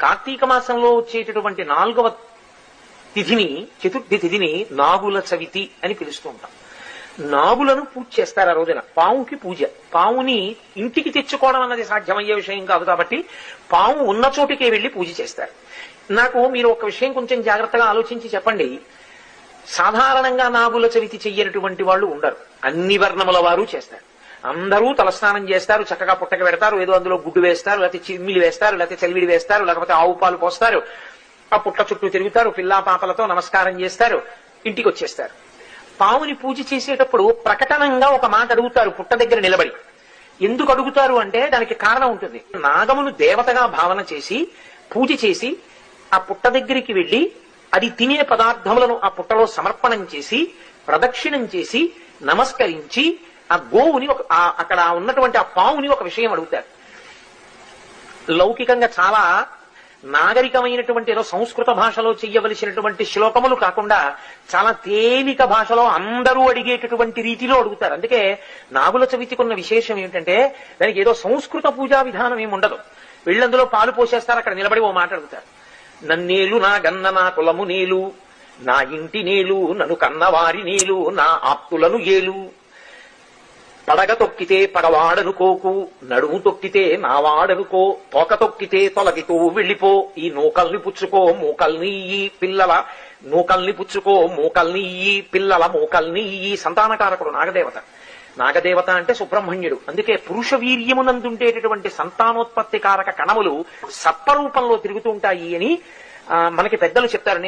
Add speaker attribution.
Speaker 1: కార్తీక మాసంలో వచ్చేటటువంటి 4వ తిథిని, చతుర్థి తిథిని నాగుల చవితి అని పిలుస్తూ ఉంటాం. నాగులను పూజ చేస్తారు ఆ రోజున. పావుకి పూజ. పావుని ఇంటికి తెచ్చుకోవడం అన్నది సాధ్యమయ్యే విషయం కాదు కాబట్టి పావు ఉన్న చోటికే వెళ్లి పూజ చేస్తారు. నాకు మీరు ఒక విషయం కొంచెం జాగ్రత్తగా ఆలోచించి చెప్పండి. సాధారణంగా నాగుల చవితి చెయ్యనటువంటి వాళ్ళు ఉండరు. అన్ని వర్ణముల వారు చేస్తారు. అందరూ తలస్నానం చేస్తారు, చక్కగా పుట్టక పెడతారు, ఏదో అందులో గుడ్డు వేస్తారు, లేకపోతే చిమ్మిలి వేస్తారు, లేకపోతే చలివిడి వేస్తారు, లేకపోతే ఆవు పాలు పోస్తారు, ఆ పుట్ట చుట్టూ తిరుగుతారు, పిల్లా పాపలతో నమస్కారం చేస్తారు, ఇంటికి వచ్చేస్తారు. పావుని పూజ చేసేటప్పుడు ప్రకటనంగా ఒక మాట అడుగుతారు పుట్ట దగ్గర నిలబడి. ఎందుకు అడుగుతారు అంటే దానికి కారణం ఉంటుంది. నాగమును దేవతగా భావన చేసి పూజ చేసి ఆ పుట్ట దగ్గరికి వెళ్లి అది తినే పదార్థములను ఆ పుట్టలో సమర్పణం చేసి ప్రదక్షిణం చేసి నమస్కరించి ఆ గోవుని అక్కడ ఉన్నటువంటి ఆ పావుని ఒక విషయం అడుగుతారు. లౌకికంగా చాలా నాగరికమైనటువంటి ఏదో సంస్కృత భాషలో చెయ్యవలసినటువంటి శ్లోకములు కాకుండా చాలా తేలిక భాషలో అందరూ అడిగేటటువంటి రీతిలో అడుగుతారు. అందుకే నాగుల చవితికున్న విశేషం ఏమిటంటే దానికి ఏదో సంస్కృత పూజా విధానం ఏమి ఉండదు. వీళ్ళందులో పాలు పోసేస్తారు, అక్కడ నిలబడి ఓ మాట అడుగుతారు. నన్నేలు నా గన్న నా కులము నేలు, నా ఇంటి నేలు, నన్ను కన్నవారి నేలు, నా ఆప్తులను ఏలు, పడగ తొక్కితే పగవాడనుకోకు, నడుము తొక్కితే నావాడనుకో, తోక తొక్కితే తొలగితో వెళ్ళిపో, ఈ నూకల్ని పుచ్చుకో మూకల్ని ఇయ్యి పిల్లల, నూకల్ని పుచ్చుకో మూకల్ని ఇయ్యి పిల్లల మూకల్ని ఇయ్యి. సంతానకారకుడు నాగదేవత. నాగదేవత అంటే సుబ్రహ్మణ్యుడు. అందుకే పురుష వీర్యమునందుండేటటువంటి సంతానోత్పత్తి కారక కణములు సత్వరూపంలో తిరుగుతూ ఉంటాయి అని మనకి పెద్దలు చెప్తారు.